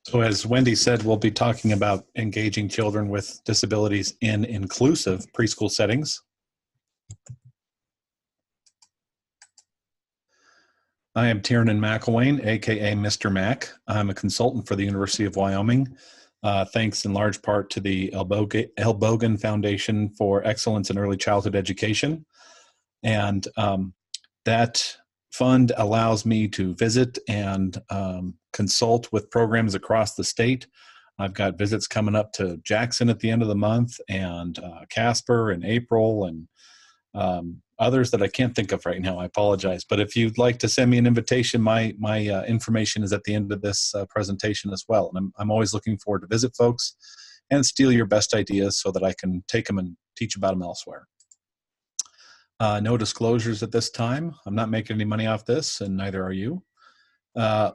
So as Wendy said, we'll be talking about engaging children with disabilities in inclusive preschool settings. I am Tiernan McElwain, aka Mr. Mac. I'm a consultant for the University of Wyoming, thanks in large part to the L. Bogan Foundation for Excellence in Early Childhood Education. And that fund allows me to visit and consult with programs across the state. I've got visits coming up to Jackson at the end of the month, and Casper in April, and others that I can't think of right now. I apologize. But if you'd like to send me an invitation, my information is at the end of this presentation as well. And I'm always looking forward to visit folks and steal your best ideas so that I can take them and teach about them elsewhere. No disclosures at this time. I'm not making any money off this, and neither are you.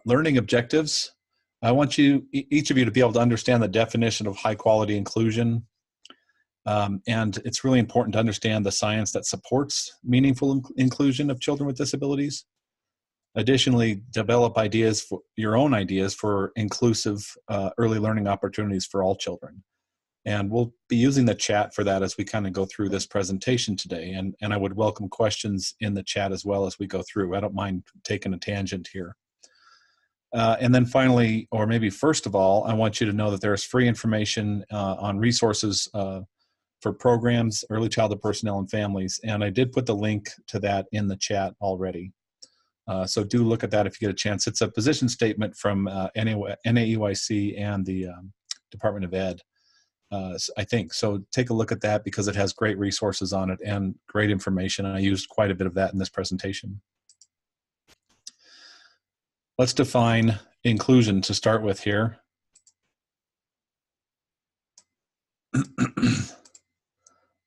Learning objectives. I want each of you to be able to understand the definition of high quality inclusion. And it's really important to understand the science that supports meaningful inclusion of children with disabilities. Additionally, develop your own ideas for inclusive early learning opportunities for all children. And we'll be using the chat for that as we kind of go through this presentation today. And I would welcome questions in the chat as well as we go through. I don't mind taking a tangent here. And then finally, or maybe first of all, I want you to know that there's free information on resources for programs, early childhood personnel and families. And I did put the link to that in the chat already. So do look at that if you get a chance. It's a position statement from NAEYC and the Department of Ed. I think. So take a look at that because it has great resources on it and great information. And I used quite a bit of that in this presentation. Let's define inclusion to start with here.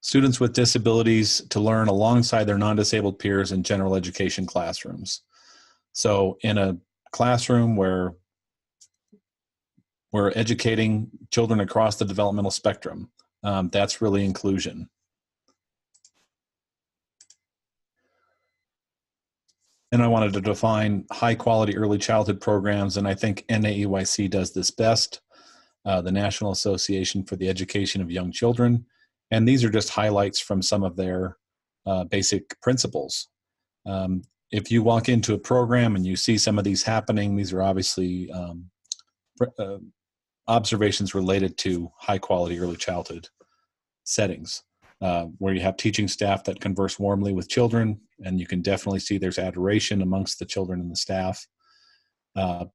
Students with disabilities to learn alongside their non-disabled peers in general education classrooms. So in a classroom where we're educating children across the developmental spectrum. That's really inclusion. And I wanted to define high quality early childhood programs, and I think NAEYC does this best, the National Association for the Education of Young Children. And these are just highlights from some of their basic principles. If you walk into a program and you see some of these happening, these are obviously observations related to high quality early childhood settings where you have teaching staff that converse warmly with children, and you can definitely see there's adoration amongst the children and the staff.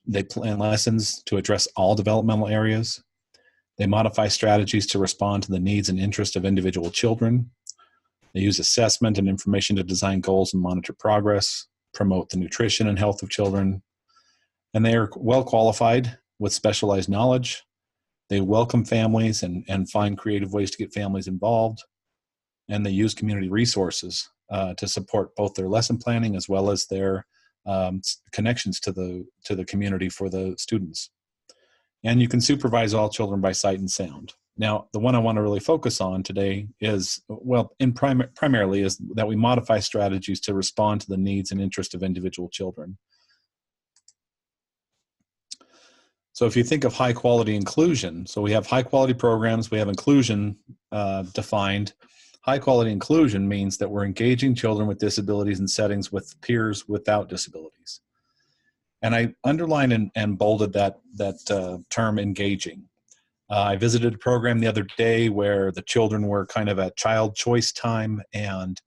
They plan lessons to address all developmental areas. They modify strategies to respond to the needs and interests of individual children. They use assessment and information to design goals and monitor progress, promote the nutrition and health of children, and they are well qualified with specialized knowledge. They welcome families and find creative ways to get families involved. And they use community resources to support both their lesson planning as well as their connections to the community for the students. And you can supervise all children by sight and sound. Now, the one I want to really focus on today is, well, primarily is that we modify strategies to respond to the needs and interests of individual children. So if you think of high quality inclusion, so we have high quality programs, we have inclusion defined. High quality inclusion means that we're engaging children with disabilities in settings with peers without disabilities. And I underlined and bolded that term engaging. I visited a program the other day where the children were kind of at child choice time, and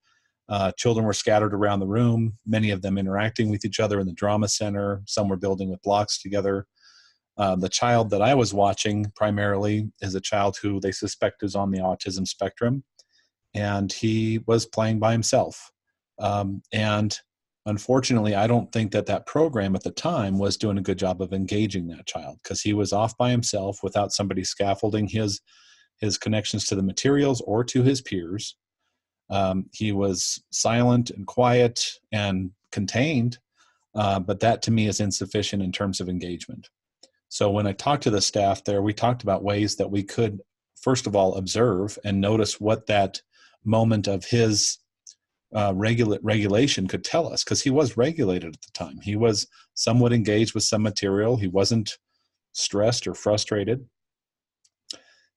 children were scattered around the room, many of them interacting with each other in the drama center. Some were building with blocks together. The child that I was watching primarily is a child who they suspect is on the autism spectrum, and he was playing by himself. And unfortunately, I don't think that program at the time was doing a good job of engaging that child, because he was off by himself without somebody scaffolding his connections to the materials or to his peers. He was silent and quiet and contained, but that to me is insufficient in terms of engagement. So when I talked to the staff there, we talked about ways that we could, first of all, observe and notice what that moment of his regulation could tell us, because he was regulated at the time. He was somewhat engaged with some material. He wasn't stressed or frustrated.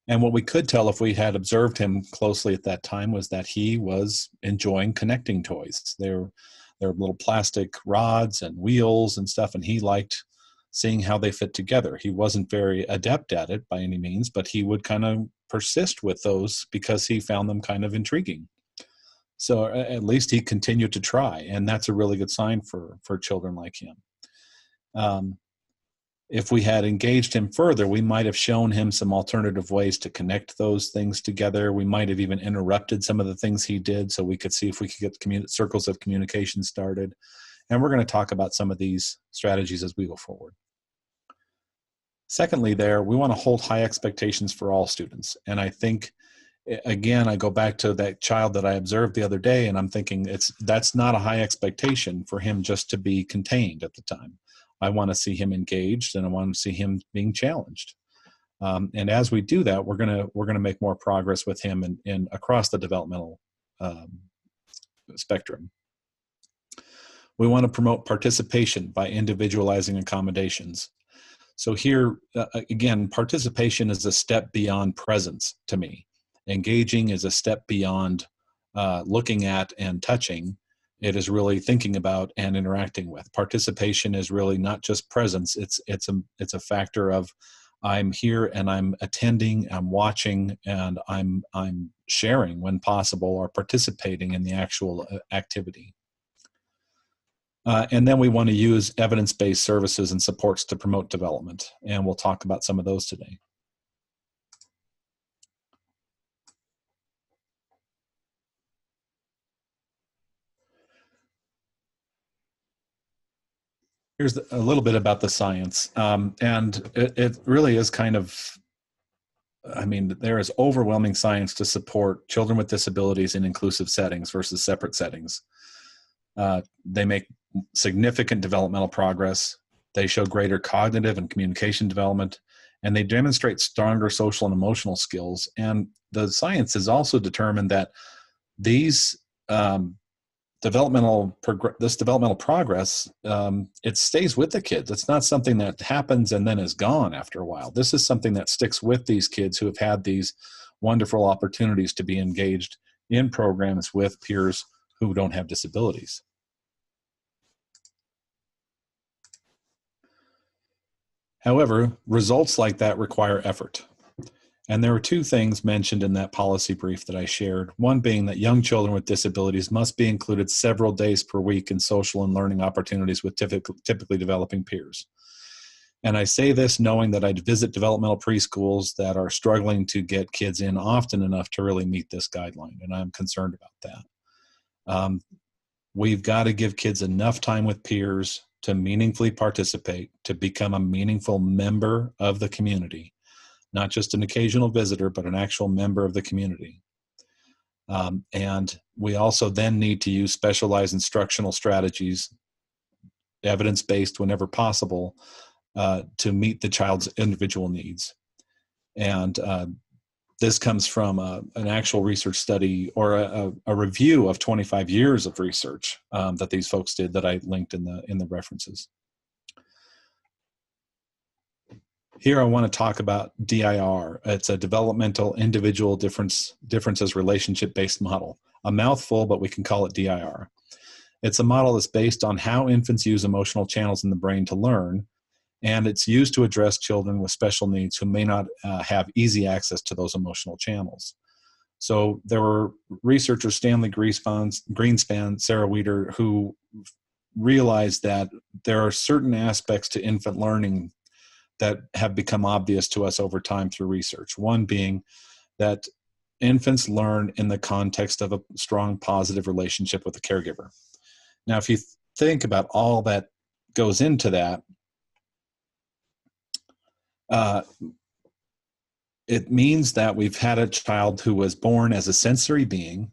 And what we could tell if we had observed him closely at that time was that he was enjoying connecting toys. They're little plastic rods and wheels and stuff, and he liked seeing how they fit together. He wasn't very adept at it by any means, but he would kind of persist with those because he found them kind of intriguing. So at least he continued to try, and that's a really good sign for children like him. If we had engaged him further, we might have shown him some alternative ways to connect those things together. We might have even interrupted some of the things he did so we could see if we could get circles of communication started. And we're going to talk about some of these strategies as we go forward. Secondly, we want to hold high expectations for all students. And I think, again, I go back to that child that I observed the other day, and I'm thinking that's not a high expectation for him just to be contained at the time. I want to see him engaged, and I want to see him being challenged. And as we do that, we're gonna make more progress with him in across the developmental spectrum. We want to promote participation by individualizing accommodations. So here, again, participation is a step beyond presence to me. Engaging is a step beyond looking at and touching. It is really thinking about and interacting with. Participation is really not just presence. It's a factor of I'm here and I'm attending, I'm watching, and I'm sharing when possible or participating in the actual activity. And then we want to use evidence-based services and supports to promote development, and we'll talk about some of those today. Here's a little bit about the science, and it really is kind of, I mean, there is overwhelming science to support children with disabilities in inclusive settings versus separate settings. They make significant developmental progress. They show greater cognitive and communication development, and they demonstrate stronger social and emotional skills. And the science has also determined that these developmental progress, it stays with the kids. It's not something that happens and then is gone after a while. This is something that sticks with these kids who have had these wonderful opportunities to be engaged in programs with peers who don't have disabilities. However, results like that require effort. And there were two things mentioned in that policy brief that I shared, one being that young children with disabilities must be included several days per week in social and learning opportunities with typically developing peers. And I say this knowing that I visit developmental preschools that are struggling to get kids in often enough to really meet this guideline, and I'm concerned about that. We've got to give kids enough time with peers to meaningfully participate, to become a meaningful member of the community. Not just an occasional visitor, but an actual member of the community. And we also then need to use specialized instructional strategies, evidence-based whenever possible, to meet the child's individual needs. And this comes from an actual research study or a review of 25 years of research that these folks did that I linked in the references. Here I want to talk about DIR. It's a developmental individual differences relationship-based model. A mouthful, but we can call it DIR. It's a model that's based on how infants use emotional channels in the brain to learn, and it's used to address children with special needs who may not have easy access to those emotional channels. So there were researchers, Stanley Greenspan, Sarah Weeder, who realized that there are certain aspects to infant learning that have become obvious to us over time through research. One being that infants learn in the context of a strong positive relationship with the caregiver. Now, if you think about all that goes into that, it means that we've had a child who was born as a sensory being,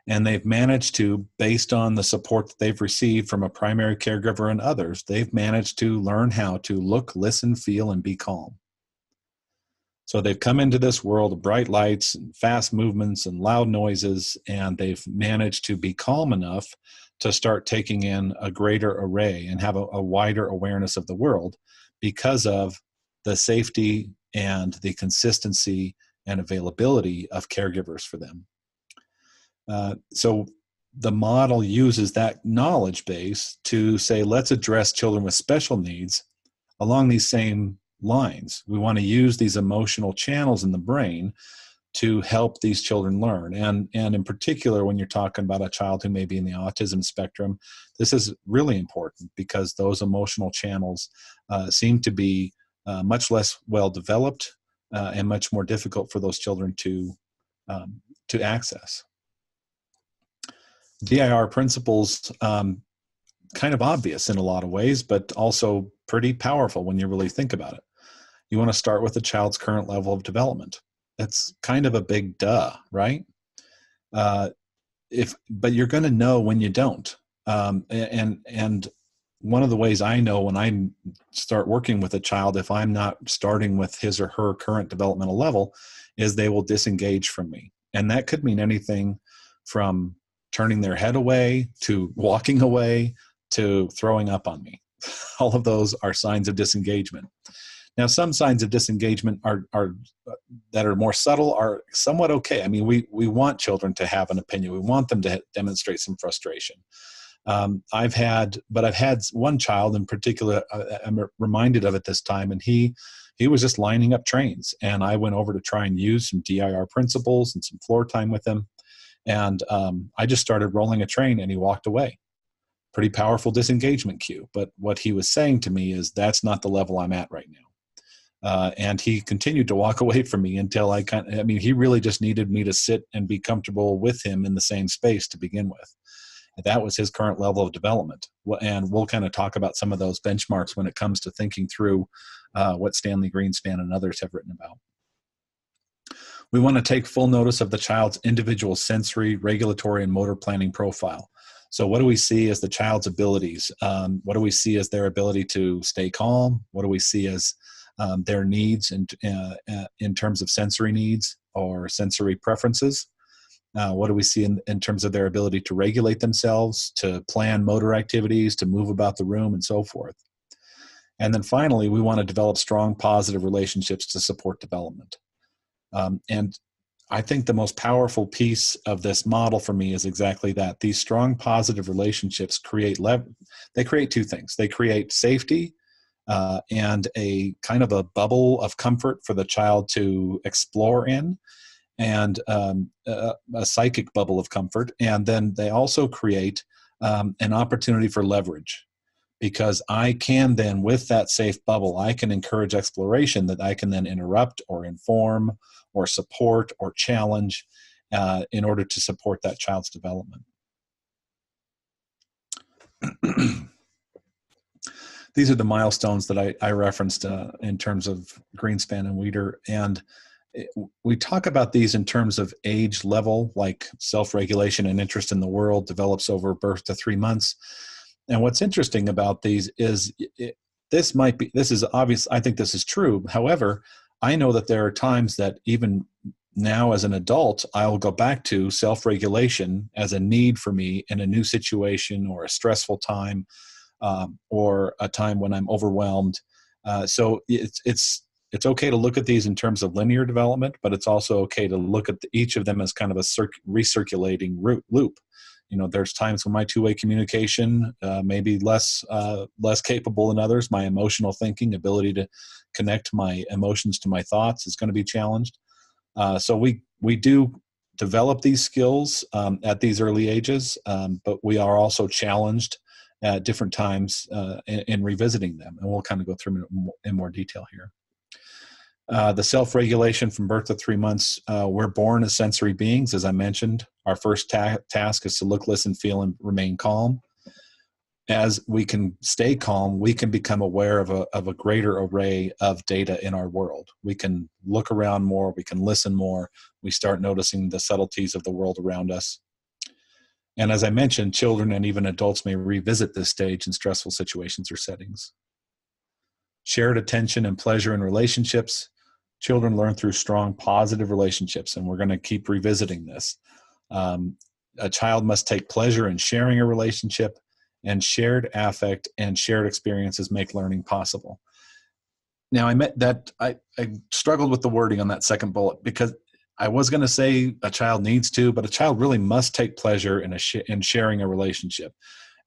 and they've managed to, based on the support that they've received from a primary caregiver and others, they've managed to learn how to look, listen, feel, and be calm. So they've come into this world of bright lights and fast movements and loud noises, and they've managed to be calm enough to start taking in a greater array and have a wider awareness of the world because of the safety and the consistency and availability of caregivers for them. So the model uses that knowledge base to say, let's address children with special needs along these same lines. We want to use these emotional channels in the brain to help these children learn. And in particular, when you're talking about a child who may be in the autism spectrum, this is really important because those emotional channels seem to be much less well developed and much more difficult for those children to access. DIR principles, kind of obvious in a lot of ways, but also pretty powerful when you really think about it. You want to start with the child's current level of development. That's kind of a big duh, right? But you're going to know when you don't. And one of the ways I know when I start working with a child, if I'm not starting with his or her current developmental level, is they will disengage from me. And that could mean anything from turning their head away to walking away to throwing up on me. All of those are signs of disengagement. Now, some signs of disengagement are that are more subtle are somewhat okay. I mean, we want children to have an opinion. We want them to demonstrate some frustration. I've had one child in particular. I'm reminded of it this time, and he was just lining up trains, and I went over to try and use some DIR principles and some floor time with him, and I just started rolling a train, and he walked away. Pretty powerful disengagement cue. But what he was saying to me is, that's not the level I'm at right now. And he continued to walk away from me until he really just needed me to sit and be comfortable with him in the same space to begin with. And that was his current level of development. And we'll kind of talk about some of those benchmarks when it comes to thinking through what Stanley Greenspan and others have written about. We want to take full notice of the child's individual sensory, regulatory, and motor planning profile. So what do we see as the child's abilities? What do we see as their ability to stay calm? What do we see as their needs in terms of sensory needs or sensory preferences? What do we see in terms of their ability to regulate themselves, to plan motor activities, to move about the room, and so forth? And then finally, we want to develop strong, positive relationships to support development. And I think the most powerful piece of this model for me is exactly that. These strong, positive relationships create two things. They create safety and a kind of a bubble of comfort for the child to explore in, and a psychic bubble of comfort. And then they also create an opportunity for leverage, because I can then, with that safe bubble, I can encourage exploration that I can then interrupt or inform or support or challenge in order to support that child's development. These are the milestones that I referenced in terms of Greenspan and Weider. And we talk about these in terms of age level, like self-regulation and interest in the world develops over birth to 3 months. And what's interesting about these is this is obvious. I think this is true. However, I know that there are times that even now as an adult, I'll go back to self-regulation as a need for me in a new situation or a stressful time, or a time when I'm overwhelmed. So it's okay to look at these in terms of linear development, but it's also okay to look at each of them as kind of a recirculating loop. You know, there's times when my two-way communication may be less capable than others. My emotional thinking, ability to connect my emotions to my thoughts is going to be challenged. So we do develop these skills at these early ages, but we are also challenged at different times in revisiting them. And we'll kind of go through in more detail here. The self-regulation from birth to 3 months, we're born as sensory beings, as I mentioned. Our first task is to look, listen, feel, and remain calm. As we can stay calm, we can become aware of a greater array of data in our world. We can look around more, we can listen more, we start noticing the subtleties of the world around us. And as I mentioned, children and even adults may revisit this stage in stressful situations or settings. Shared attention and pleasure in relationships. Children learn through strong, positive relationships, and we're going to keep revisiting this. A child must take pleasure in sharing a relationship, and shared affect and shared experiences make learning possible. Now I struggled with the wording on that second bullet because I was going to say a child needs to, but a child really must take pleasure in sharing a relationship.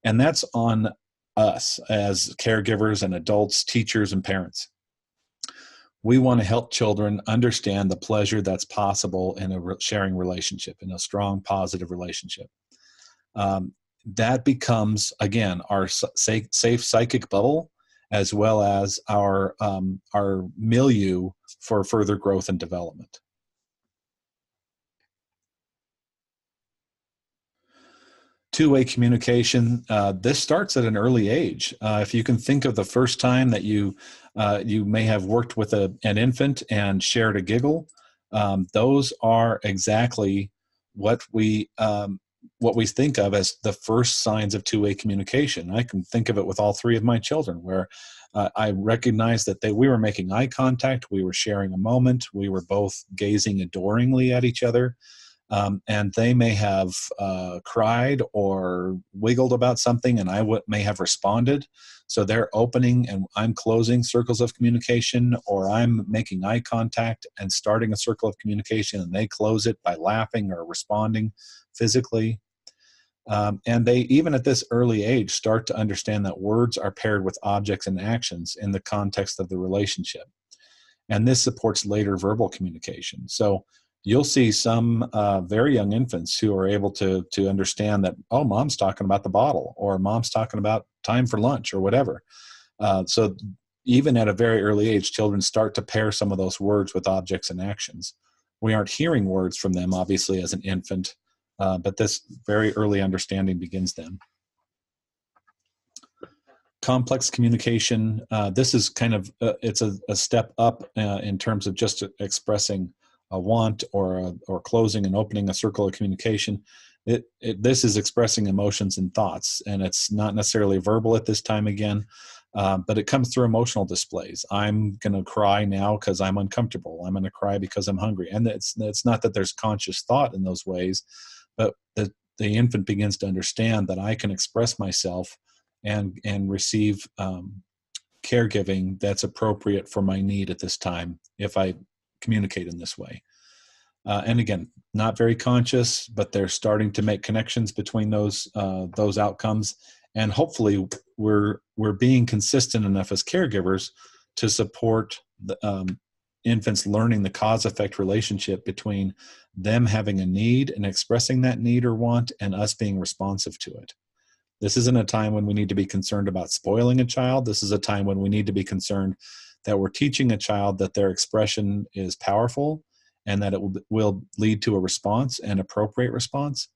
And that's on us as caregivers and adults, teachers, and parents. We want to help children understand the pleasure that's possible in a sharing relationship, in a strong, positive relationship. That becomes, again, our safe psychic bubble, as well as our milieu for further growth and development. Two-way communication. This starts at an early age. If you can think of the first time that you may have worked with an infant and shared a giggle, those are exactly what we think of as the first signs of two-way communication. I can think of it with all three of my children, where I recognized that we were making eye contact, we were sharing a moment, we were both gazing adoringly at each other. And they may have cried or wiggled about something, and I may have responded. So they're opening and I'm closing circles of communication, or I'm making eye contact and starting a circle of communication, and they close it by laughing or responding physically. And they, even at this early age, start to understand that words are paired with objects and actions in the context of the relationship. And this supports later verbal communication. So you'll see some very young infants who are able to understand that, oh, mom's talking about the bottle, or mom's talking about time for lunch, or whatever. So even at a very early age, children start to pair some of those words with objects and actions. We aren't hearing words from them, obviously, as an infant, but this very early understanding begins then. Complex communication. This is kind of, it's a step up in terms of just expressing a want or closing and opening a circle of communication. This is expressing emotions and thoughts, and it's not necessarily verbal at this time again, but it comes through emotional displays. I'm going to cry now because I'm uncomfortable. I'm going to cry because I'm hungry. And it's not that there's conscious thought in those ways, but the infant begins to understand that I can express myself and receive caregiving that's appropriate for my need at this time if I communicate in this way. And again, not very conscious, but they're starting to make connections between those outcomes. And hopefully we're being consistent enough as caregivers to support the infants learning the cause-effect relationship between them having a need and expressing that need or want, and us being responsive to it. This isn't a time when we need to be concerned about spoiling a child. This is a time when we need to be concerned that we're teaching a child that their expression is powerful, and that it will lead to a response, an appropriate response,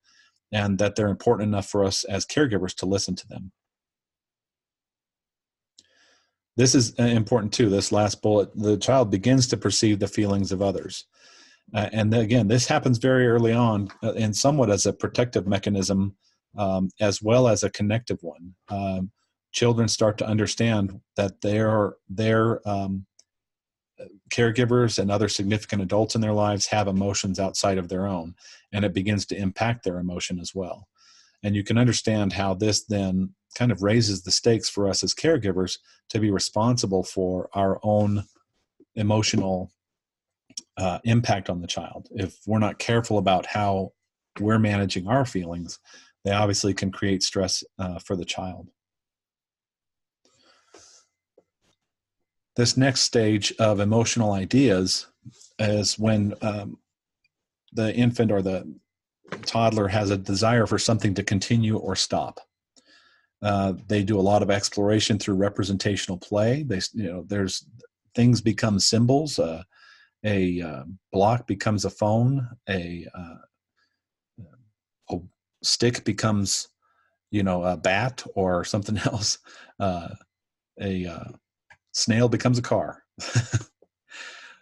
and that they're important enough for us as caregivers to listen to them. This is important too, this last bullet. The child begins to perceive the feelings of others. And again, this happens very early on and somewhat as a protective mechanism, as well as a connective one. Children start to understand that their caregivers and other significant adults in their lives have emotions outside of their own, and it begins to impact their emotion as well. And you can understand how this then kind of raises the stakes for us as caregivers to be responsible for our own emotional impact on the child. If we're not careful about how we're managing our feelings, they obviously can create stress for the child. This next stage of emotional ideas is when the infant or the toddler has a desire for something to continue or stop. They do a lot of exploration through representational play. There's things become symbols. A block becomes a phone. A stick becomes, a bat or something else. A snail becomes a car.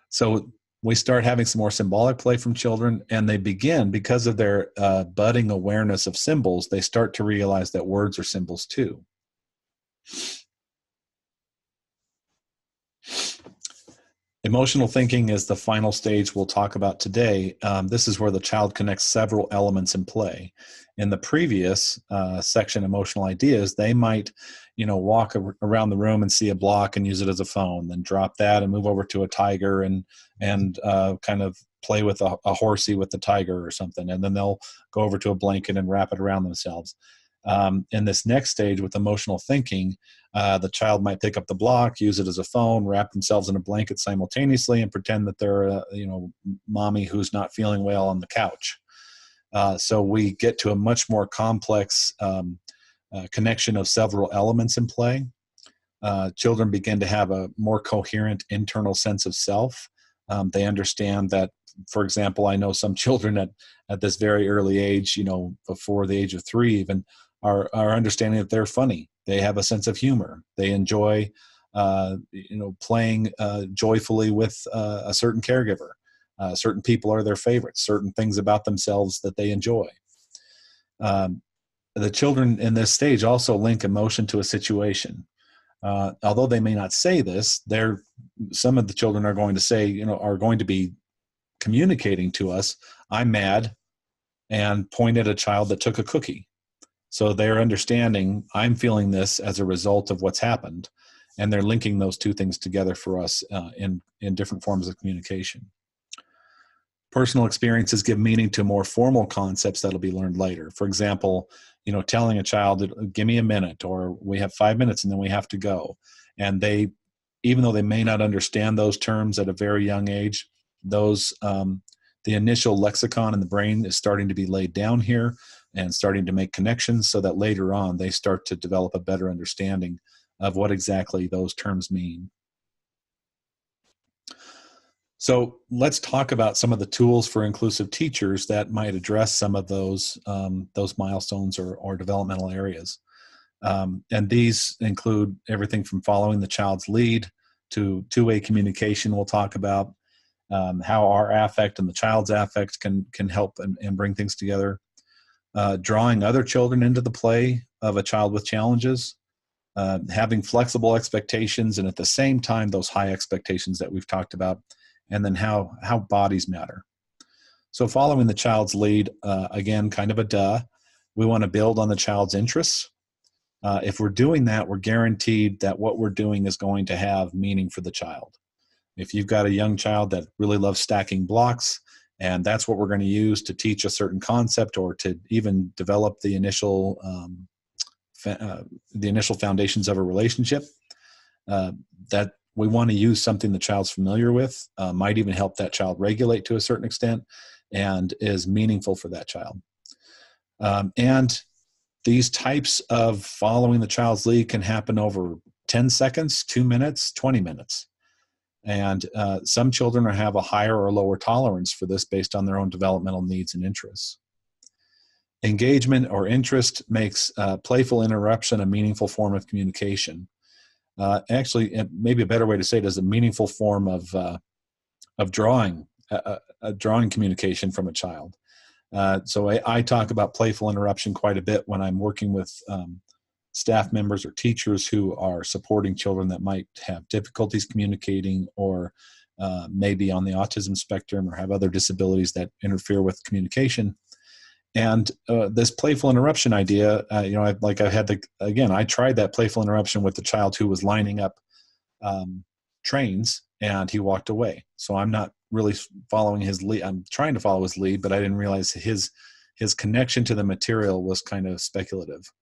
So we start having some more symbolic play from children, and they begin, because of their budding awareness of symbols, they start to realize that words are symbols too. Emotional thinking is the final stage we'll talk about today. This is where the child connects several elements in play. In the previous section, emotional ideas, they might, walk around the room and see a block and use it as a phone, then drop that and move over to a tiger and kind of play with a horsey with the tiger or something, and then they'll go over to a blanket and wrap it around themselves. In this next stage with emotional thinking, the child might pick up the block, use it as a phone, wrap themselves in a blanket simultaneously, and pretend that they're mommy who's not feeling well on the couch. So we get to a much more complex connection of several elements in play. Children begin to have a more coherent internal sense of self. They understand that, for example, I know some children at this very early age, before the age of 3 even, are understanding that they're funny. They have a sense of humor. They enjoy, playing joyfully with a certain caregiver. Certain people are their favorites. Certain things about themselves that they enjoy. The children in this stage also link emotion to a situation. Although they may not say this, some of the children are going to say, are going to be communicating to us, "I'm mad," and point at a child that took a cookie. So they're understanding, I'm feeling this as a result of what's happened, and they're linking those two things together for us in different forms of communication. Personal experiences give meaning to more formal concepts that'll be learned later. For example, telling a child, "Give me a minute," or "We have 5 minutes and then we have to go." And they, even though they may not understand those terms at a very young age, the initial lexicon in the brain is starting to be laid down here and starting to make connections so that later on they start to develop a better understanding of what exactly those terms mean. So let's talk about some of the tools for inclusive teachers that might address some of those milestones or developmental areas. And these include everything from following the child's lead to two-way communication. We'll talk about how our affect and the child's affect can help and bring things together. Drawing other children into the play of a child with challenges, having flexible expectations, and at the same time, those high expectations that we've talked about, and then how bodies matter. So following the child's lead, again, kind of a duh, we want to build on the child's interests. If we're doing that, we're guaranteed that what we're doing is going to have meaning for the child. If you've got a young child that really loves stacking blocks, and that's what we're going to use to teach a certain concept or to even develop the initial foundations of a relationship, that we want to use something the child's familiar with, might even help that child regulate to a certain extent, and is meaningful for that child. And these types of following the child's lead can happen over 10 seconds, 2 minutes, 20 minutes. And some children have a higher or lower tolerance for this based on their own developmental needs and interests. Engagement or interest makes playful interruption a meaningful form of communication. Actually, maybe a better way to say it is a meaningful form of drawing communication from a child. So I talk about playful interruption quite a bit when I'm working with staff members or teachers who are supporting children that might have difficulties communicating, or maybe on the autism spectrum, or have other disabilities that interfere with communication. And this playful interruption idea, I tried that playful interruption with the child who was lining up trains, and he walked away. So I'm not really following his lead. I'm trying to follow his lead, but I didn't realize his connection to the material was kind of speculative.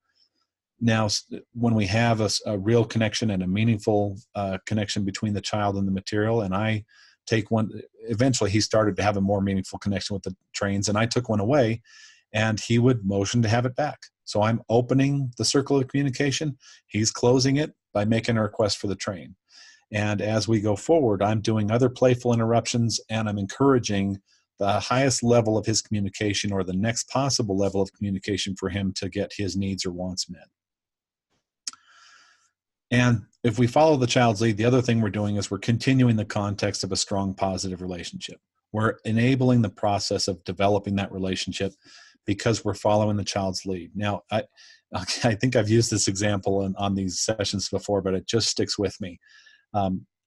Now, when we have a real connection and a meaningful connection between the child and the material, and I take one, eventually he started to have a more meaningful connection with the trains, and I took one away, and he would motion to have it back. So I'm opening the circle of communication. He's closing it by making a request for the train. And as we go forward, I'm doing other playful interruptions, and I'm encouraging the highest level of his communication, or the next possible level of communication, for him to get his needs or wants met. And if we follow the child's lead, the other thing we're doing is we're continuing the context of a strong positive relationship. We're enabling the process of developing that relationship because we're following the child's lead. Now, I think I've used this example on these sessions before, but it just sticks with me.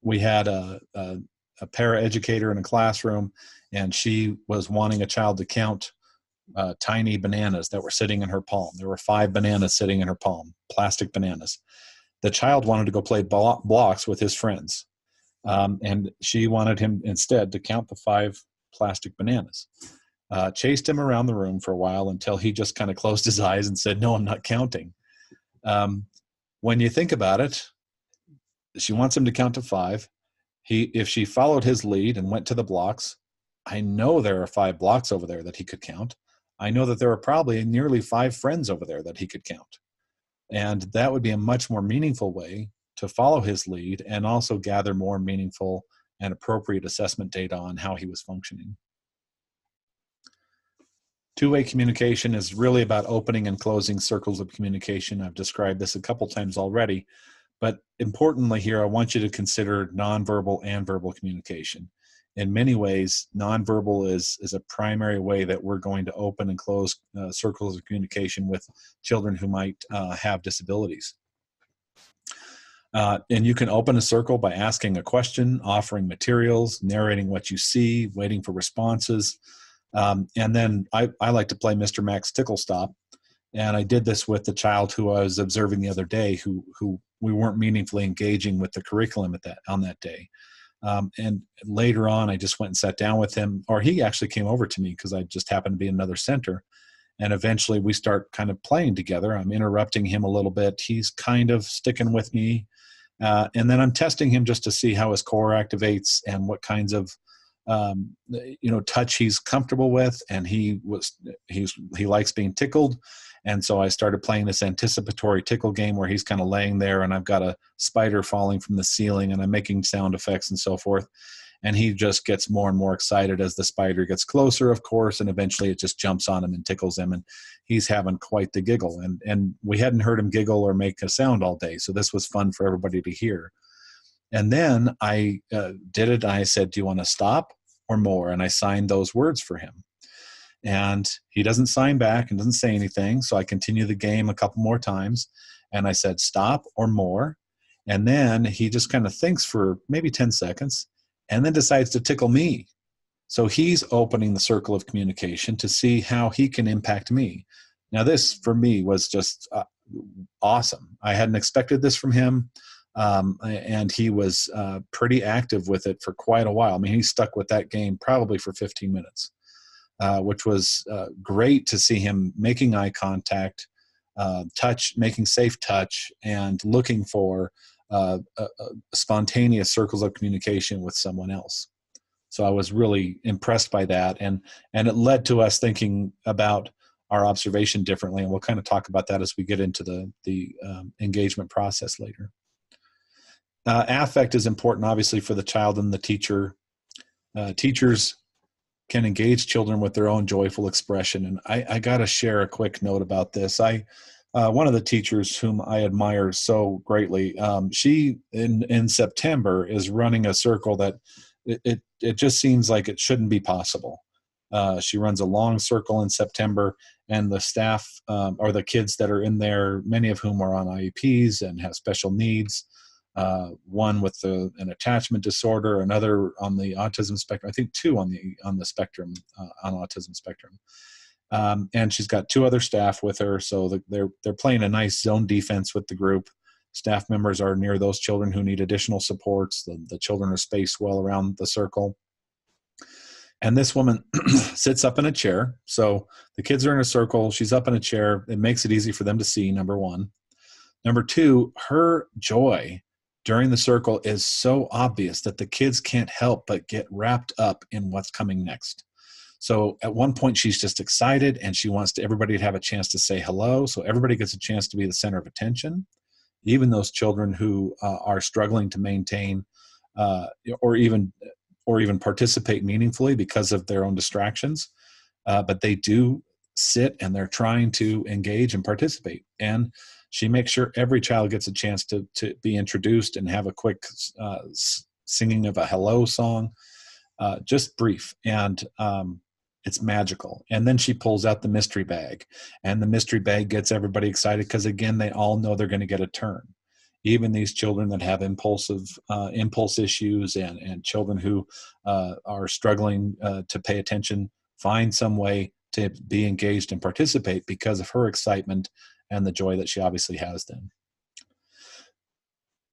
We had a a paraeducator in a classroom, and she was wanting a child to count tiny bananas that were sitting in her palm. There were 5 bananas sitting in her palm, plastic bananas. The child wanted to go play blocks with his friends, and she wanted him instead to count the 5 plastic bananas. Chased him around the room for a while until he just kind of closed his eyes and said, "No, I'm not counting." When you think about it, she wants him to count to 5. If she followed his lead and went to the blocks, I know there are 5 blocks over there that he could count. I know that there are probably nearly 5 friends over there that he could count. And that would be a much more meaningful way to follow his lead and also gather more meaningful and appropriate assessment data on how he was functioning. Two-way communication is really about opening and closing circles of communication. I've described this a couple times already, but importantly here, I want you to consider nonverbal and verbal communication. In many ways, nonverbal is a primary way that we're going to open and close circles of communication with children who might have disabilities. And you can open a circle by asking a question, offering materials, narrating what you see, waiting for responses. And then I like to play Mr. Mac's Tickle Stop. And I did this with the child who I was observing the other day who we weren't meaningfully engaging with the curriculum on that day. And later on, I just went and sat down with him, or he actually came over to me because I just happened to be in another center. And eventually we start kind of playing together. I'm interrupting him a little bit. He's kind of sticking with me. And then I'm testing him just to see how his core activates and what kinds of touch he's comfortable with. And he likes being tickled. And so I started playing this anticipatory tickle game where he's kind of laying there and I've got a spider falling from the ceiling and I'm making sound effects and so forth. And he just gets more and more excited as the spider gets closer, of course, and eventually it just jumps on him and tickles him, and he's having quite the giggle. And we hadn't heard him giggle or make a sound all day, so this was fun for everybody to hear. And then I did it, and I said, "Do you want to stop or more?" And I signed those words for him. And he doesn't sign back and doesn't say anything, so I continue the game a couple more times, and I said, "Stop or more." And then he just kind of thinks for maybe 10 seconds, and then decides to tickle me. So he's opening the circle of communication to see how he can impact me. Now this, for me, was just awesome. I hadn't expected this from him, and he was pretty active with it for quite a while. I mean, he stuck with that game probably for 15 minutes, which was great to see him making eye contact, making safe touch, and looking for spontaneous circles of communication with someone else. So I was really impressed by that, and it led to us thinking about our observation differently, and we'll kind of talk about that as we get into the engagement process later. Affect is important, obviously, for the child and the teacher. Teachers can engage children with their own joyful expression, and I got to share a quick note about this. One of the teachers whom I admire so greatly, she in September is running a circle that it just seems like it shouldn't be possible. She runs a long circle in September, and the staff or the kids that are in there, many of whom are on IEPs and have special needs. One with an attachment disorder, another on the autism spectrum. I think 2 on the spectrum, on autism spectrum. And she's got 2 other staff with her, so they're playing a nice zone defense with the group. Staff members are near those children who need additional supports. The children are spaced well around the circle. And this woman sits up in a chair. So the kids are in a circle. She's up in a chair. It makes it easy for them to see, number one. Number 2, her joy during the circle is so obvious that the kids can't help but get wrapped up in what's coming next. So at one point, she's just excited and she wants everybody to have a chance to say hello. So everybody gets a chance to be the center of attention, even those children who are struggling to maintain or even participate meaningfully because of their own distractions. But they do sit and they're trying to engage and participate. And she makes sure every child gets a chance to be introduced and have a quick singing of a hello song, just brief. And it's magical. And then she pulls out the mystery bag, and the mystery bag gets everybody excited because, again, they all know they're going to get a turn. even these children that have impulse issues, and children who are struggling to pay attention, find some way to be engaged and participate because of her excitement and the joy that she obviously has then.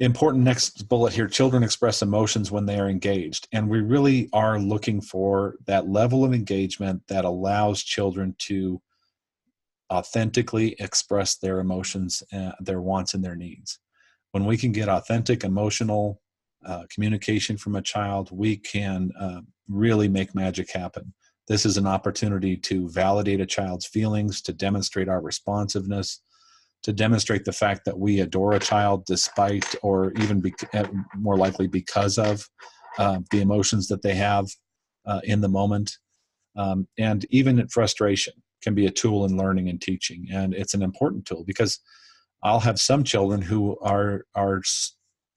Important next bullet here: children express emotions when they are engaged. And we really are looking for that level of engagement that allows children to authentically express their emotions, their wants, and their needs. When we can get authentic emotional communication from a child, we can really make magic happen. This is an opportunity to validate a child's feelings, to demonstrate our responsiveness, to demonstrate the fact that we adore a child despite, or even more likely because of, the emotions that they have in the moment. And even frustration can be a tool in learning and teaching. And it's an important tool, because I'll have some children who are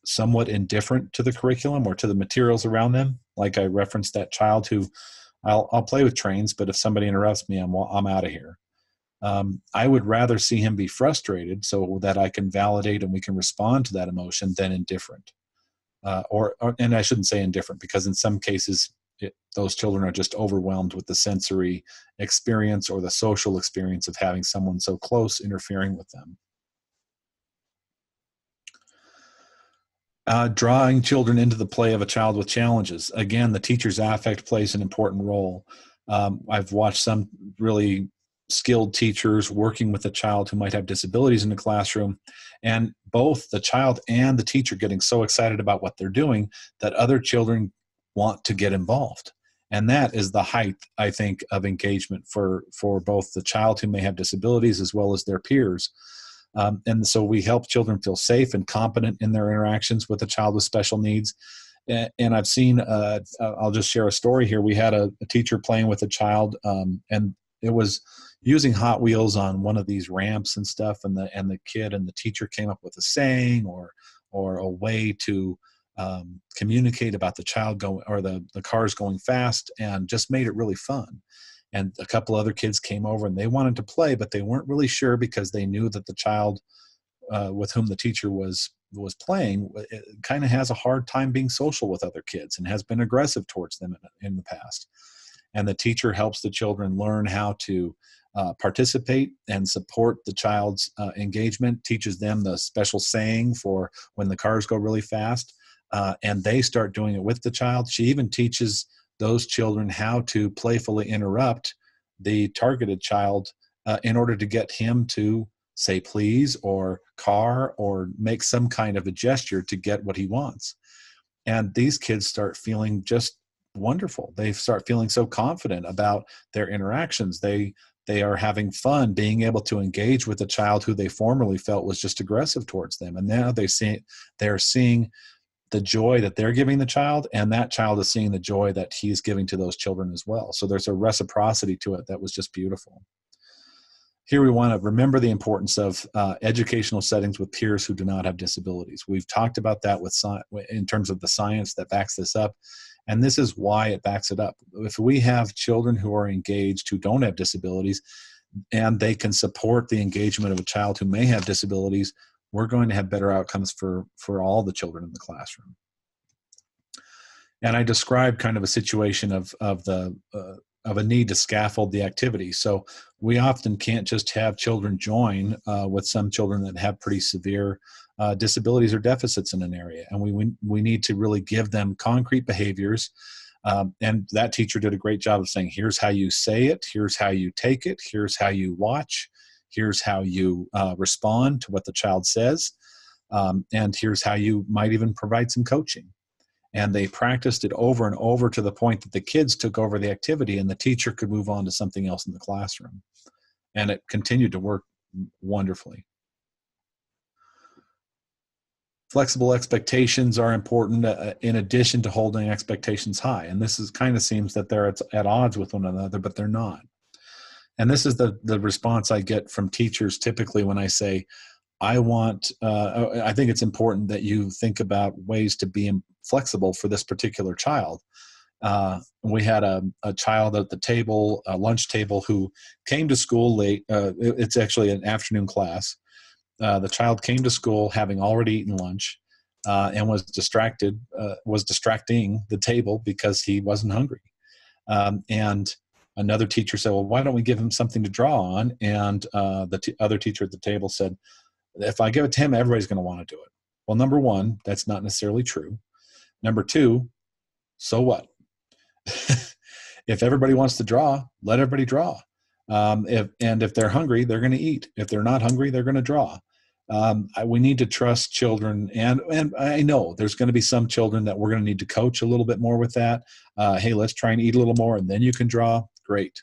somewhat indifferent to the curriculum or to the materials around them. Like I referenced that child who I'll play with trains, but if somebody interrupts me, I'm out of here. I would rather see him be frustrated so that I can validate and we can respond to that emotion than indifferent. And I shouldn't say indifferent, because in some cases, those children are just overwhelmed with the sensory experience or the social experience of having someone so close interfering with them. Drawing children into the play of a child with challenges. Again, the teacher's affect plays an important role. I've watched some really skilled teachers working with a child who might have disabilities in the classroom, and both the child and the teacher getting so excited about what they're doing that other children want to get involved. And that is the height, I think, of engagement for both the child who may have disabilities as well as their peers. And so we help children feel safe and competent in their interactions with a child with special needs. And I've seen, I'll just share a story here. We had a teacher playing with a child, and it was using Hot Wheels on one of these ramps and stuff. And the kid and the teacher came up with a saying or a way to communicate about the child going, or the cars going fast, and just made it really fun. And a couple other kids came over and they wanted to play, but they weren't really sure, because they knew that the child with whom the teacher was playing kind of has a hard time being social with other kids and has been aggressive towards them in the past. And the teacher helps the children learn how to participate and support the child's engagement, teaches them the special saying for when the cars go really fast, and they start doing it with the child. She even teaches those children how to playfully interrupt the targeted child in order to get him to say please or car or make some kind of a gesture to get what he wants. And these kids start feeling just wonderful. They start feeling so confident about their interactions. They are having fun being able to engage with a child who they formerly felt was just aggressive towards them. And now they're seeing the joy that they're giving the child, and that child is seeing the joy that he's giving to those children as well. So there's a reciprocity to it that was just beautiful. Here we want to remember the importance of educational settings with peers who do not have disabilities. We've talked about that in terms of the science that backs this up, and this is why it backs it up. If we have children who are engaged who don't have disabilities, and they can support the engagement of a child who may have disabilities, we're going to have better outcomes for all the children in the classroom. And I described kind of a situation of a need to scaffold the activity. So we often can't just have children join with some children that have pretty severe disabilities or deficits in an area. And we need to really give them concrete behaviors. And that teacher did a great job of saying, here's how you say it, here's how you take it, here's how you watch, here's how you respond to what the child says, and here's how you might even provide some coaching. And they practiced it over and over to the point that the kids took over the activity and the teacher could move on to something else in the classroom. And it continued to work wonderfully. Flexible expectations are important in addition to holding expectations high. And this kind of seems that they're at odds with one another, but they're not. And this is the response I get from teachers typically when I say, I think it's important that you think about ways to be flexible for this particular child. We had a child at the table, a lunch table, who came to school late. It's actually an afternoon class. The child came to school having already eaten lunch and was distracting the table because he wasn't hungry. And another teacher said, well, why don't we give him something to draw on? And the other teacher at the table said, if I give it to him, everybody's going to want to do it. Well, number one, that's not necessarily true. Number two, so what? If everybody wants to draw, let everybody draw. If they're hungry, they're going to eat. If they're not hungry, they're going to draw. We need to trust children, and I know there's going to be some children that we're going to need to coach a little bit more with that. Hey, let's try and eat a little more, and then you can draw. Great.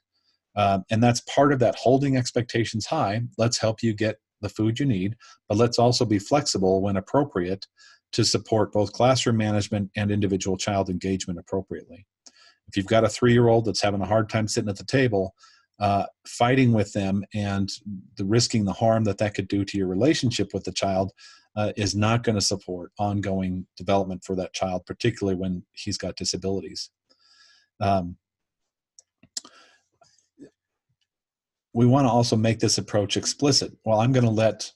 And that's part of that holding expectations high. Let's help you get the food you need, but let's also be flexible when appropriate to support both classroom management and individual child engagement appropriately. If you've got a 3-year-old that's having a hard time sitting at the table, fighting with them and risking the harm that could do to your relationship with the child is not going to support ongoing development for that child, particularly when he's got disabilities. We want to also make this approach explicit. Well, I'm going to let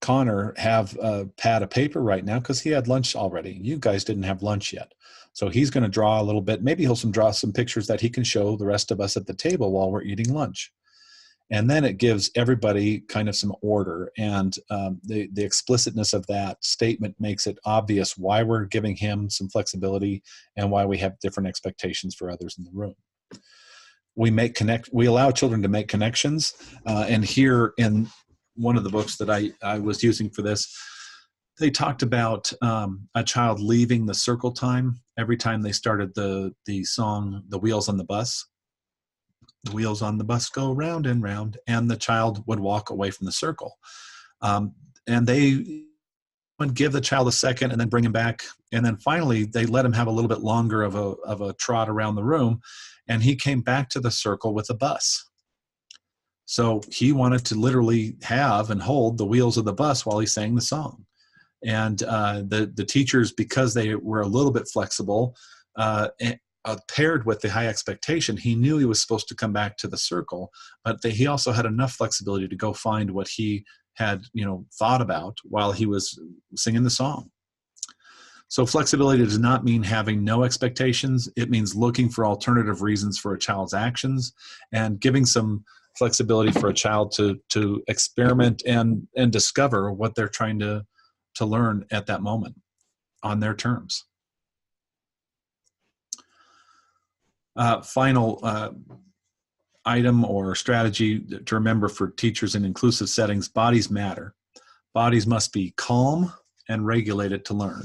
Connor have a pad of paper right now because he had lunch already. You guys didn't have lunch yet. So he's going to draw a little bit. Maybe he'll draw some pictures that he can show the rest of us at the table while we're eating lunch. And then it gives everybody kind of some order. And the explicitness of that statement makes it obvious why we're giving him some flexibility and why we have different expectations for others in the room. We allow children to make connections. And here in one of the books that I was using for this, they talked about a child leaving the circle time every time they started the song, The Wheels on the Bus. The wheels on the bus go round and round, and the child would walk away from the circle. And they would give the child a second and then bring him back. And then finally, they let him have a little bit longer of a trot around the room. And he came back to the circle with a bus. So he wanted to literally have and hold the wheels of the bus while he sang the song. And the teachers, because they were a little bit flexible, paired with the high expectation, he knew he was supposed to come back to the circle, but he also had enough flexibility to go find what he had, thought about while he was singing the song. So flexibility does not mean having no expectations. It means looking for alternative reasons for a child's actions and giving some flexibility for a child to experiment and discover what they're trying to learn at that moment on their terms. Final item or strategy to remember for teachers in inclusive settings: bodies matter. Bodies must be calm and regulated to learn.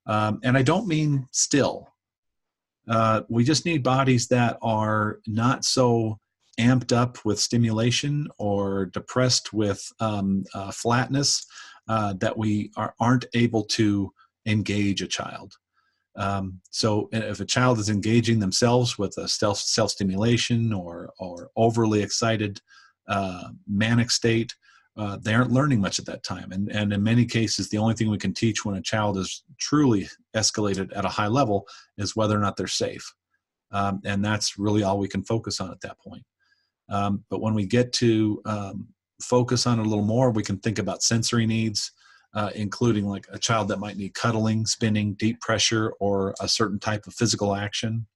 And I don't mean still. We just need bodies that are not so amped up with stimulation or depressed with flatness that we aren't able to engage a child. So if a child is engaging themselves with a self-stimulation or overly excited manic state, they aren't learning much at that time. And in many cases, the only thing we can teach when a child is truly escalated at a high level is whether or not they're safe. And that's really all we can focus on at that point. But when we get to focus on it a little more, we can think about sensory needs, including like a child that might need cuddling, spinning, deep pressure, or a certain type of physical action.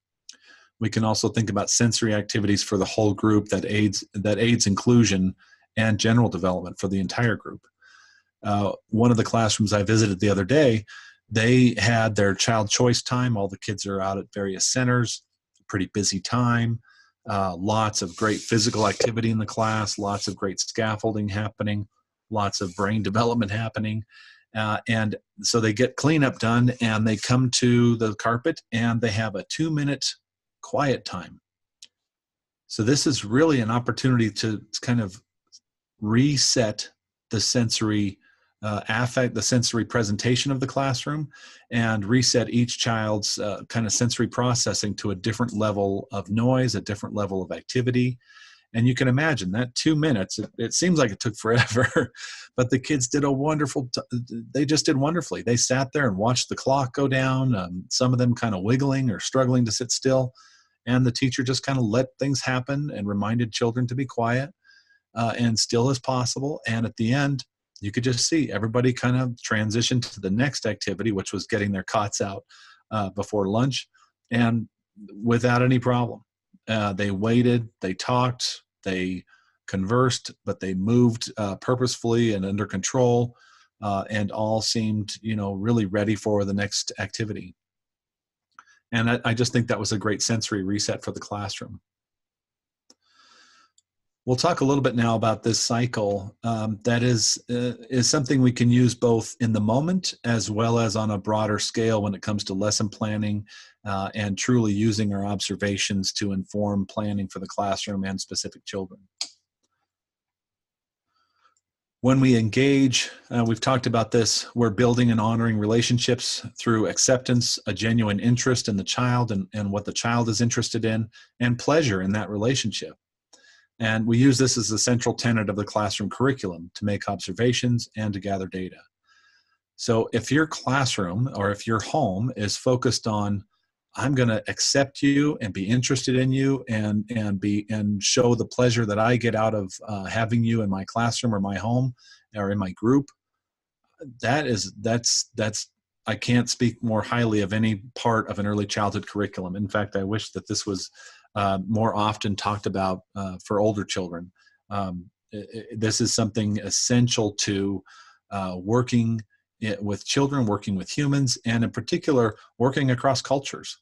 We can also think about sensory activities for the whole group that aids inclusion and general development for the entire group. One of the classrooms I visited the other day, they had their child choice time. All the kids are out at various centers, pretty busy time, lots of great physical activity in the class, lots of great scaffolding happening, lots of brain development happening. And so they get cleanup done and they come to the carpet and they have a 2-minute quiet time. So this is really an opportunity to kind of reset the sensory affect, the sensory presentation of the classroom, and reset each child's kind of sensory processing to a different level of noise, a different level of activity. And you can imagine that 2 minutes, it seems like it took forever, but the kids did they just did wonderfully. They sat there and watched the clock go down, some of them kind of wiggling or struggling to sit still. And the teacher just kind of let things happen and reminded children to be quiet. and still as possible. And at the end, you could just see everybody kind of transition to the next activity, which was getting their cots out before lunch, and without any problem. They waited, they talked, they conversed, but they moved purposefully and under control, and all seemed, really ready for the next activity. And I just think that was a great sensory reset for the classroom. We'll talk a little bit now about this cycle. That is something we can use both in the moment as well as on a broader scale when it comes to lesson planning and truly using our observations to inform planning for the classroom and specific children. When we engage, we've talked about this, we're building and honoring relationships through acceptance, a genuine interest in the child and what the child is interested in, and pleasure in that relationship. And we use this as a central tenet of the classroom curriculum to make observations and to gather data. So if your classroom or if your home is focused on, I'm going to accept you and be interested in you and show the pleasure that I get out of having you in my classroom or my home or in my group, that's I can't speak more highly of any part of an early childhood curriculum. In fact, I wish that this was more often talked about for older children. This is something essential to working with children, working with humans, and in particular, working across cultures.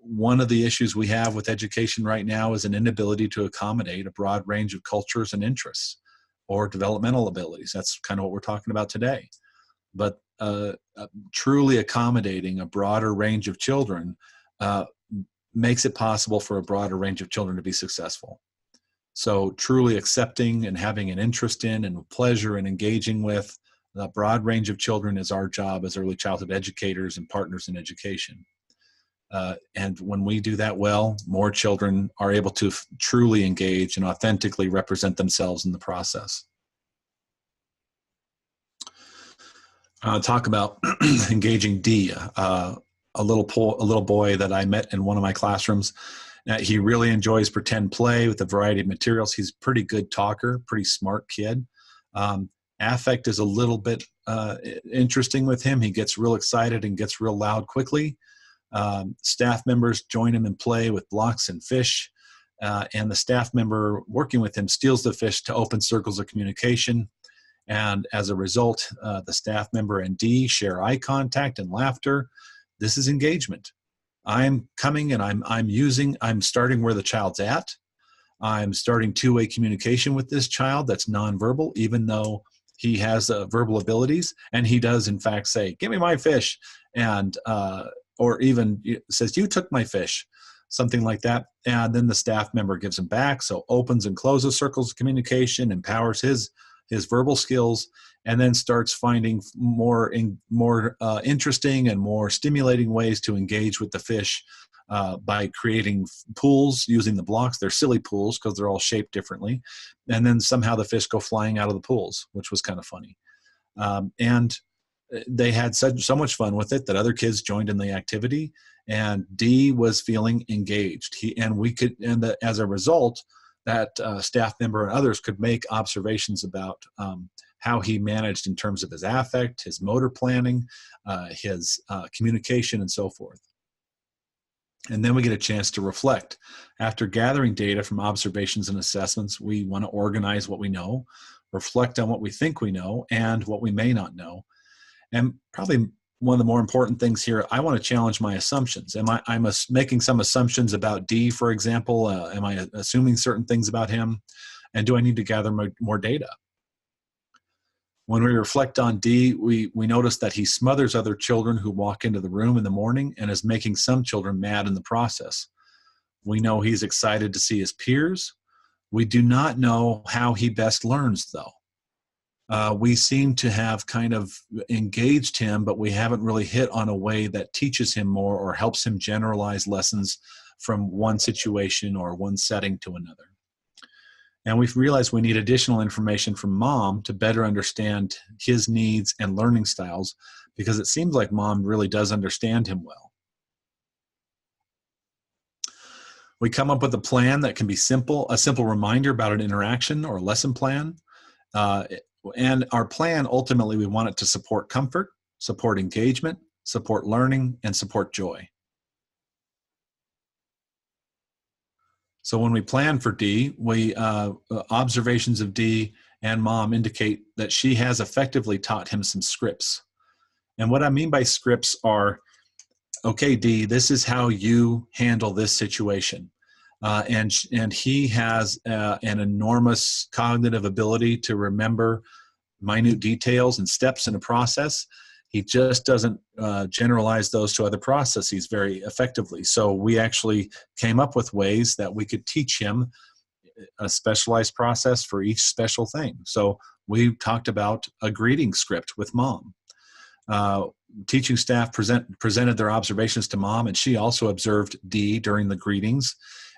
One of the issues we have with education right now is an inability to accommodate a broad range of cultures and interests or developmental abilities. That's kind of what we're talking about today. But truly accommodating a broader range of children makes it possible for a broader range of children to be successful. So truly accepting and having an interest in and pleasure in engaging with a broad range of children is our job as early childhood educators and partners in education. And when we do that well, more children are able to truly engage and authentically represent themselves in the process. Talk about engaging D, a little boy that I met in one of my classrooms. He really enjoys pretend play with a variety of materials. He's a pretty good talker, pretty smart kid. Affect is a little bit interesting with him. He gets real excited and gets real loud quickly. Staff members join him in play with blocks and fish, and the staff member working with him steals the fish to open circles of communication. And as a result, the staff member and D share eye contact and laughter. This is engagement. I'm coming and I'm starting where the child's at. I'm starting two-way communication with this child that's nonverbal, even though he has verbal abilities. And he does, in fact, say, "Give me my fish." And, or even says, "You took my fish," something like that. And then the staff member gives him back. So opens and closes circles of communication, empowers his verbal skills, and then starts finding more interesting and more stimulating ways to engage with the fish by creating pools using the blocks. They're silly pools because they're all shaped differently. And then somehow the fish go flying out of the pools, which was kind of funny. And they had so much fun with it that other kids joined in the activity, and D was feeling engaged. As a result, that staff member and others could make observations about how he managed in terms of his affect, his motor planning, his communication, and so forth. And then we get a chance to reflect. After gathering data from observations and assessments, we want to organize what we know, reflect on what we think we know, and what we may not know. And probably one of the more important things here, I want to challenge my assumptions. I'm making some assumptions about D, for example? Am I assuming certain things about him? And do I need to gather more data? When we reflect on D, we notice that he smothers other children who walk into the room in the morning and is making some children mad in the process. We know he's excited to see his peers. We do not know how he best learns, though. We seem to have kind of engaged him, but we haven't really hit on a way that teaches him more or helps him generalize lessons from one situation or one setting to another. And we've realized we need additional information from mom to better understand his needs and learning styles, because it seems like mom really does understand him well. We come up with a plan that can be simple, a simple reminder about an interaction or a lesson plan. Uh, and our plan, ultimately, we want it to support comfort, support engagement, support learning, and support joy. So when we plan for D, observations of D and mom indicate that she has effectively taught him some scripts. And what I mean by scripts are, okay, D, this is how you handle this situation. And he has an enormous cognitive ability to remember minute details and steps in a process. He just doesn't generalize those to other processes very effectively. So we actually came up with ways that we could teach him a specialized process for each special thing. So we talked about a greeting script with mom. Teaching staff presented their observations to mom, and she also observed D during the greetings.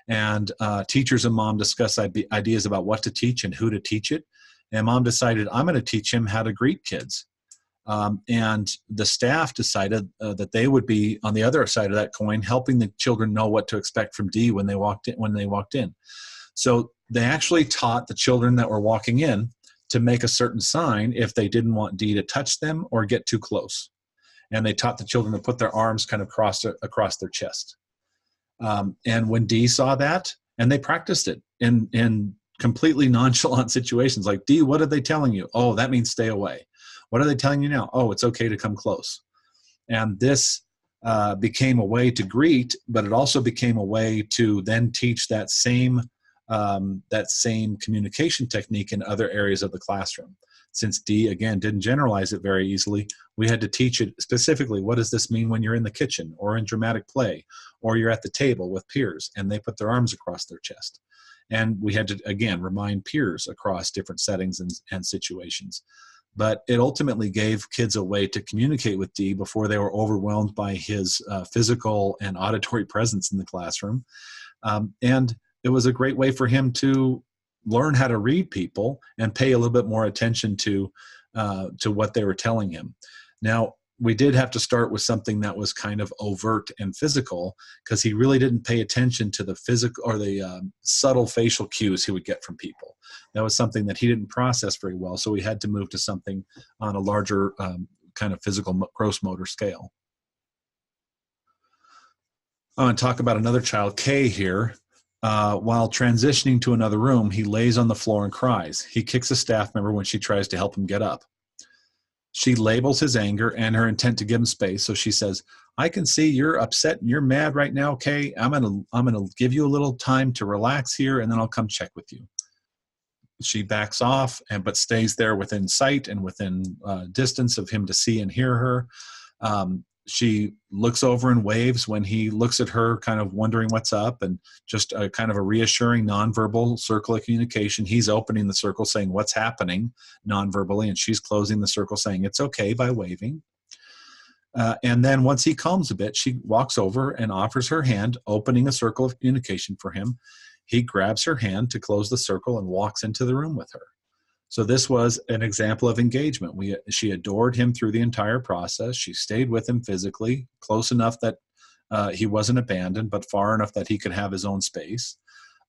And teachers and mom discussed ideas about what to teach and who to teach it. And mom decided, I'm going to teach him how to greet kids. And the staff decided that they would be on the other side of that coin, helping the children know what to expect from D when they walked in. So they actually taught the children that were walking in to make a certain sign if they didn't want D to touch them or get too close. And they taught the children to put their arms kind of across their chest. And when D saw that, and they practiced it in completely nonchalant situations, like, D, what are they telling you? Oh, that means stay away. What are they telling you now? Oh, it's okay to come close. And this became a way to greet, but it also became a way to then teach that same communication technique in other areas of the classroom. Since D, again, didn't generalize it very easily, we had to teach it specifically. What does this mean when you're in the kitchen or in dramatic play or you're at the table with peers and they put their arms across their chest? And we had to, again, remind peers across different settings and situations. But it ultimately gave kids a way to communicate with D before they were overwhelmed by his physical and auditory presence in the classroom. And it was a great way for him to learn how to read people and pay a little bit more attention to what they were telling him. Now, we did have to start with something that was kind of overt and physical, because he really didn't pay attention to the physical or the subtle facial cues he would get from people. That was something that he didn't process very well, so we had to move to something on a larger kind of physical gross motor scale. I want to talk about another child, Kay, here. While transitioning to another room, he lays on the floor and cries. He kicks a staff member when she tries to help him get up. She labels his anger and her intent to give him space. So she says, I can see you're upset and you're mad right now, Kay. I'm gonna give you a little time to relax here, and then I'll come check with you. She backs off, but stays there within sight and within distance of him to see and hear her. She looks over and waves when he looks at her, kind of wondering what's up, and just a kind of a reassuring nonverbal circle of communication. He's opening the circle saying what's happening nonverbally, and she's closing the circle saying it's okay by waving. And then once he calms a bit, she walks over and offers her hand, opening a circle of communication for him. He grabs her hand to close the circle and walks into the room with her. So this was an example of engagement. She adored him through the entire process. She stayed with him physically, close enough that he wasn't abandoned, but far enough that he could have his own space,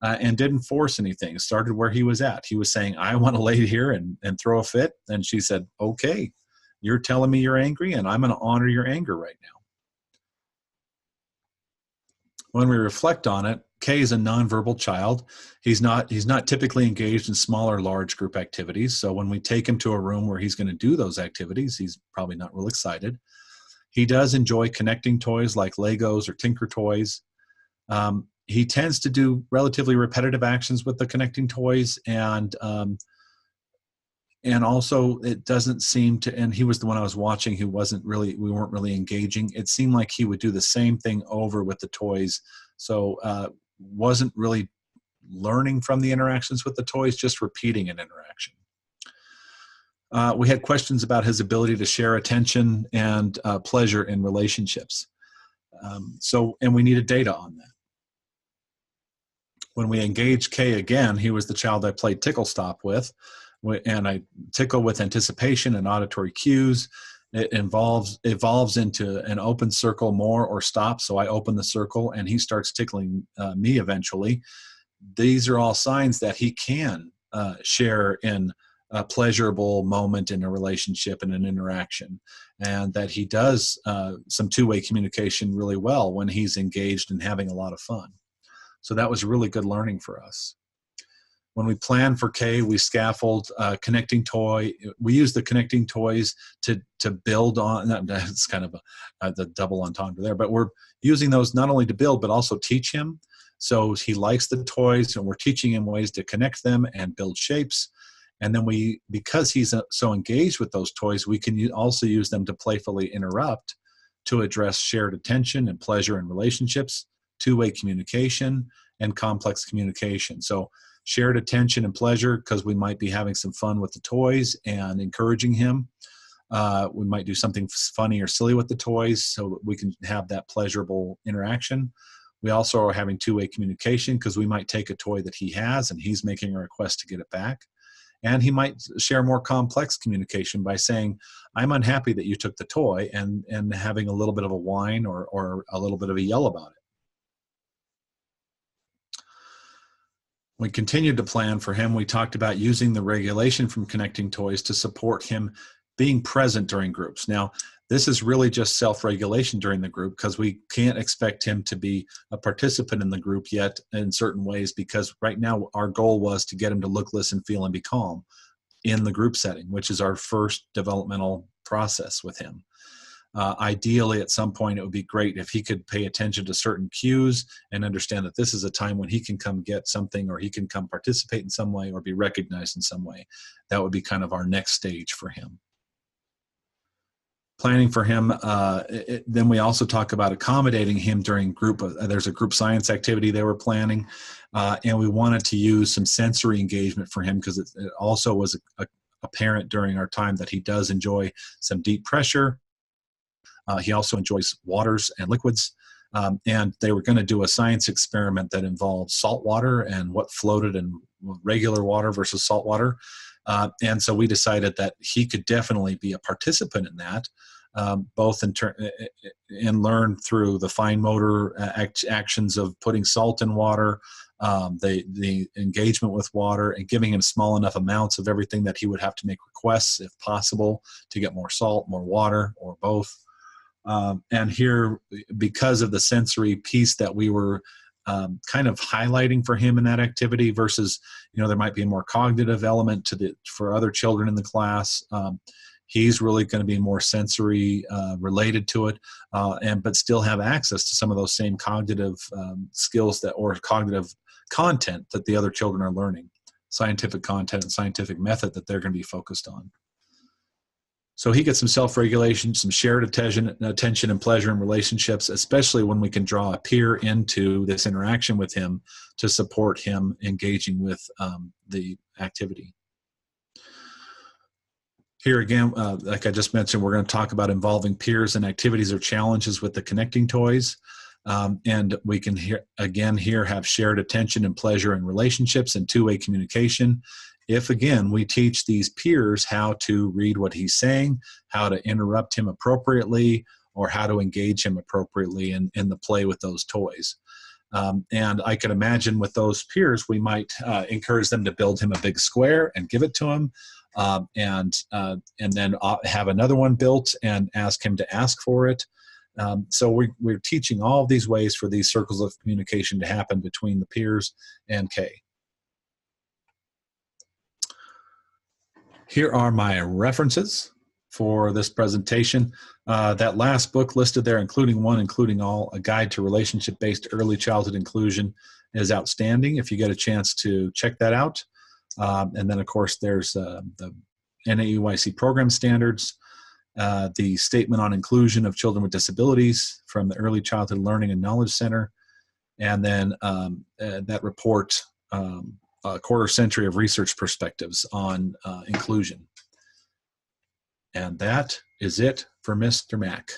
and didn't force anything. Started where he was at. He was saying, I want to lay here and throw a fit. And she said, okay, you're telling me you're angry, and I'm going to honor your anger right now. When we reflect on it, Kay is a nonverbal child. He's not typically engaged in small or large group activities. So when we take him to a room where he's going to do those activities, he's probably not real excited. He does enjoy connecting toys like Legos or Tinker toys. He tends to do relatively repetitive actions with the connecting toys, and also it doesn't seem to, and he was the one I was watching who we weren't really engaging. It seemed like he would do the same thing over with the toys. So wasn't really learning from the interactions with the toys, just repeating an interaction. We had questions about his ability to share attention and pleasure in relationships. And we needed data on that. When we engaged Kay again, he was the child I played Tickle Stop with, and I tickle with anticipation and auditory cues. It evolves into an open circle more or stop. So I open the circle and he starts tickling me eventually. These are all signs that he can share in a pleasurable moment in a relationship and an interaction, and that he does some two-way communication really well when he's engaged and having a lot of fun. So that was really good learning for us. When we plan for K, we scaffold connecting toy. We use the connecting toys to build on. It's kind of the double entendre there, but we're using those not only to build, but also teach him. So he likes the toys, and we're teaching him ways to connect them and build shapes. And then because he's so engaged with those toys, we can also use them to playfully interrupt to address shared attention and pleasure in relationships, two-way communication, and complex communication. So shared attention and pleasure, because we might be having some fun with the toys and encouraging him. We might do something funny or silly with the toys so that we can have that pleasurable interaction. We also are having two-way communication, because we might take a toy that he has and he's making a request to get it back. And he might share more complex communication by saying, I'm unhappy that you took the toy, and having a little bit of a whine or a little bit of a yell about it. We continued to plan for him. We talked about using the regulation from connecting toys to support him being present during groups. Now, this is really just self-regulation during the group, because we can't expect him to be a participant in the group yet in certain ways, because right now our goal was to get him to look, listen, feel, and be calm in the group setting, which is our first developmental process with him. Ideally, at some point, it would be great if he could pay attention to certain cues and understand that this is a time when he can come get something, or he can come participate in some way, or be recognized in some way. That would be kind of our next stage for him. Planning for him, then we also talk about accommodating him during group. There's a group science activity they were planning, and we wanted to use some sensory engagement for him, because it also was apparent during our time that he does enjoy some deep pressure. He also enjoys waters and liquids, and they were going to do a science experiment that involved salt water and what floated in regular water versus salt water. And so we decided that he could definitely be a participant in that, both and learn through the fine motor actions of putting salt in water, the engagement with water, and giving him small enough amounts of everything that he would have to make requests, if possible, to get more salt, more water, or both. And here, because of the sensory piece that we were kind of highlighting for him in that activity, versus, there might be a more cognitive element for other children in the class. He's really going to be more sensory related to it, but still have access to some of those same cognitive skills or cognitive content that the other children are learning, scientific content and scientific method that they're going to be focused on. So he gets some self-regulation, some shared attention and pleasure in relationships, especially when we can draw a peer into this interaction with him to support him engaging with the activity. Here again, like I just mentioned, we're going to talk about involving peers in activities or challenges with the connecting toys. And we can here have shared attention and pleasure in relationships and two-way communication. If, again, we teach these peers how to read what he's saying, how to interrupt him appropriately, or how to engage him appropriately in the play with those toys. And I can imagine with those peers, we might encourage them to build him a big square and give it to him, and then have another one built and ask him to ask for it. So we're teaching all of these ways for these circles of communication to happen between the peers and Kay. Here are my references for this presentation. That last book listed there, Including One, Including All, A Guide to Relationship-Based Early Childhood Inclusion, is outstanding if you get a chance to check that out. And then, of course, there's the NAEYC program standards, the Statement on Inclusion of Children with Disabilities from the Early Childhood Learning and Knowledge Center, and then that report, A Quarter Century of Research Perspectives on Inclusion. And that is it for Mr. Mack.